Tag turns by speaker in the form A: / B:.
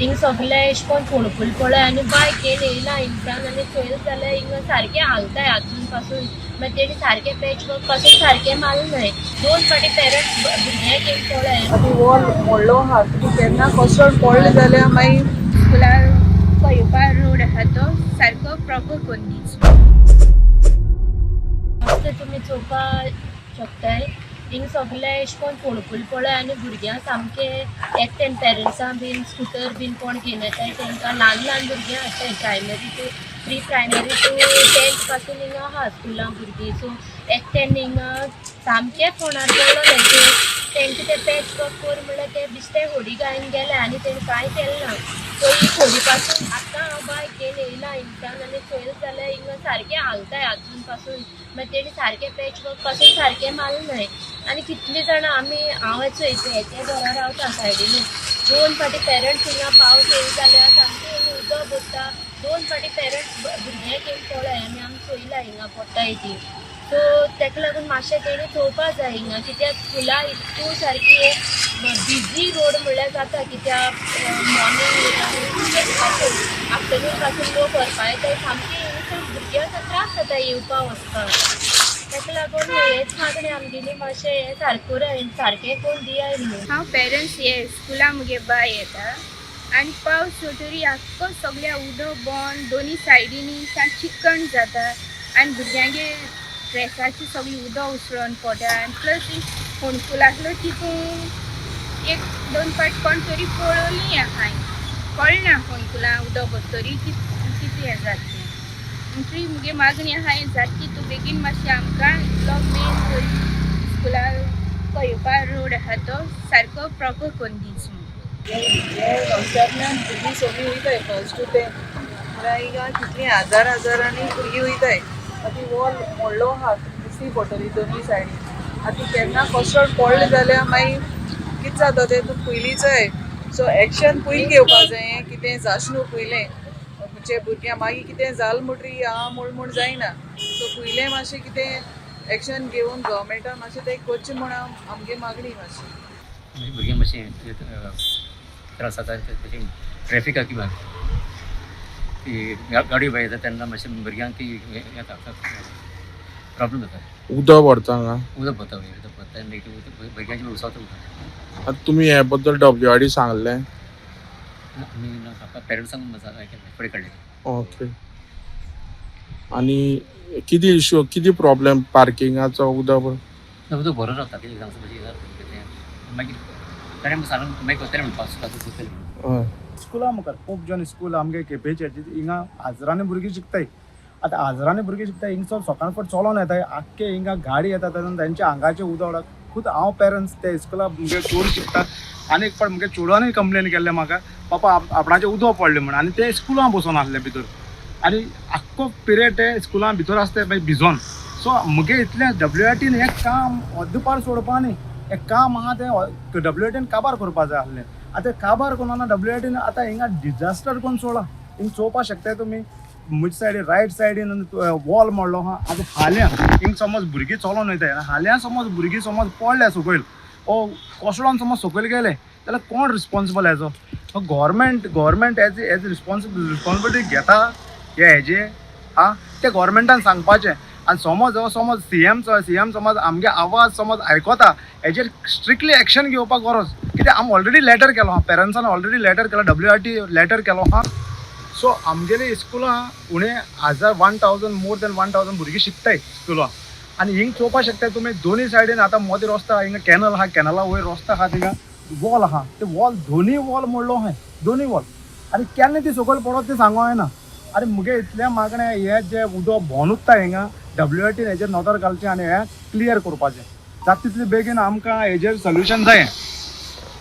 A: हिंग सगळे अशें कोन्न फोणकूल पळय आनी बायक येयला हिंगच्यान आनी चोयल जाल्यार हिंगा सारकें हालताय आजून पासून. मागीर तेणी सारकें पॅच वर्क पासून सारकें मारनाय. 2 फावटी पेरंट्स भुरग्यांक येवन पळय.
B: आतां वॉल मोडलो आहा केन्ना कोसळून पडले जाल्यार मागीर
C: स्कुलार पळोवपा रोड आहा तो सारको प्रॉपर करून दिवचो.
A: तुमी चोवपा शकताय हिंग सगळे अशें कोन्न फोणकूल पळय आनी भुरग्यां सामकें एकट्यान पेरंट्सां बीन स्कुटर बीन कोण घेवन येताय तांकां ल्हान ल्हान भुरग्यां हाडटाय primary to pre primary to 10th पासून हिंगा आहा स्कुलां भुरगीं. सो एकट्यान हिंगा सामकें फोंडार पडलो तेंकां तें पॅच वर्क कर म्हणल्यार ते बिस्ते होडी घालून गेले आनी तेणी कांय केलें ना. सो ही होडी पासून आतां हांव बायक घेवन येयला हिंगच्यान आनी चोयल जाल्यार हिंगा सारकें हालताय आजून पासून. मागीर तेणी सारकें पॅच वर्क पासून सारकें मारनाय. आनी कितलीं जाणां हांव हेच्या घरा रावता सायडीन 2 फावटी पेरंट्स हिंगा पावस येयले जाल्यार सामकें हिंगा उदक भरता. 2 फावटी पेरंट्स भुरग्यांक येवन पळय आनी आमी चोयला हिंगा पडटाय ती. सो ताका लागून मातशें तेणी चोवपा जाय हिंगा कित्याक स्कुला इतू सारकी बिजी रोड म्हणल्यार जाता कित्याक मॉर्निंग आफ्टरनून पासून लोक व्हरपा येताय सामकें हिंगा भुरग्यांक त्रास जाता येवपा वचपाक. ताका लागून हेच मागणी आमगेली मातशें हें सारकें कोण दियाय न्हू.
C: हांव पेरंट्स स्कुला मुगे बाय येता आनी पावस सोटरी आख्खो सगळ्या उदक बंद दोनी सायडीनी सामकें चिकण जाता आनी भुरग्यांगे ड्रेसाची सगळी उदक उसळून पडटा आनी प्लस फोणकुलांतलो तितून 1-2 फावट कोण तरी पळोवली हांवें कळना फोणकुलां उदक भरतरी कितें हें जातलें. म्हणटरी मुगे मागणी आहा हें जातली तूं बेगीन मातशें आमकां इतलो मेन करून स्कुलार पळोवपा रोड आहा तो सारको प्रॉपर करून दिवचो.
B: नवस्यातल्यान भुरगीं सगळीं वयताय फर्स्ट टू 10th म्हळ्यार हिंगा कितलीं हजारांनी भुरगीं वयताय. आतां वॉल मोडलो आहा दिसती पडटली दोनूय सायडीन. आतां केन्ना कोसळून पडले जाल्यार मागीर कितें जाता तें तूं पयलींचोय. सो एक्शन पयलीं घेवपा जाय कितें जाच न्हू पयलें म्हणजे भुरग्यां मागीर कितें जालें म्हणटरी हांव म्हूण जायना. सो पयलें मातशें कितें एक्शन घेवन गव्हर्मेंटान मातशें तें करचें म्हण आमगे मागणी मातशी.
D: भुरग्यांक मातशें त्रास जाता तशें ट्रॅफिकाक किंवा ती गाडी भायर येता तेन्ना मातशें भुरग्यांक ती येता प्रॉब्लम जाता.
E: उदक भरता हांगा
D: उदक भरता आनी भुरग्यांची उसवता उरता.
E: आतां तुमी हे बद्दल WRD सांगलें.
D: आमी पेरंट्सांक फुडें काडलें.
E: ओके. आनी कितें इश्यू कितें प्रॉब्लेम पार्किंगाचो
D: उदक भरून रावता कितें मागीर ताणें सांगून मागीर कोत्तालें म्हणपाक
F: स्कुला मुखार खूब जन स्कूल आमगे केपेंचे हिंगा हजारांनी भुरगीं शिकताय. आतां हजारांनी भुरगीं शिकताय हिंगसर सकाळ फट चलोन येताय आख्खे हिंगा गाडी येता तेन्ना तेंच्या आंगाचें उदक उडटा. खूद हांव पेरंट्स ते स्कुला मुगे चोड शिकता आनी एक फावट मुगे चेडवानूय कंप्लेन केल्लें म्हाका पापा आपणाचें उदक पडलें म्हण आनी ते स्कुलान बसून आसले भितर आनी आख्खो पिरियड ते स्कुलान भितर आसता मागीर भिजोन. सो मुगे इतलें WRTन हें काम अर्दपार सोडपा न्ही हें काम आहा तें WRTन काबार करपा जाय आसलें. आतां काबार कोन्ना WRTन आतां हिंगा डिजास्टर कोण सोडला. हिंग चोवपा शकताय तुमी मुजे सायडीन रायट सायडीन वॉल मोडलो आहा. आतां हाल्यां हिंग समज भुरगीं चलोन वयताय हाल्यां समज भुरगीं समज पडले सकयल ओ कोसळोन समज सकयल गेले जाल्यार कोण रिस्पॉन्सिबल हेजो. गव्हर्मेंट एज रिस्पॉन्सिबिलिटी घेता हेजे ते गव्हर्मेंटान सांगपाचें. आनी समज CM समज आमगे आवाज समज आयकोता हेजेर स्ट्रिक्टली एक्शन घेवपाक गरज. कित्याक आमी ऑलरेडी लेटर केलो आहा पेरंट्सान ऑलरेडी लेटर केलो WRT लेटर केलो आहा. सो आमगेली स्कुलां उणें 1000 मोर दॅन 1000 भुरगीं शिकताय स्कुलां. आनी हिंग चोवपा शकताय तुमी दोनी सायडीन आतां मोदी रस्तो हिंगा कॅनल आहा कॅनला वयर रस्तो आहा थिंगा वॉल आहा ते वॉल दोनी वॉल मोडलो आहाय दोनी वॉल. आनी केन्ना ती सकयल पडत ती सांगो येना. आनी मुगे इतलें मागणें हें जें उदक भोंवन उत्ता हिंगा WRTन हेजेर नदर घालचें आनी हें क्लियर करपाचें. जाता तितलें बेगीन आमकां हेजेर सोल्युशन जाय.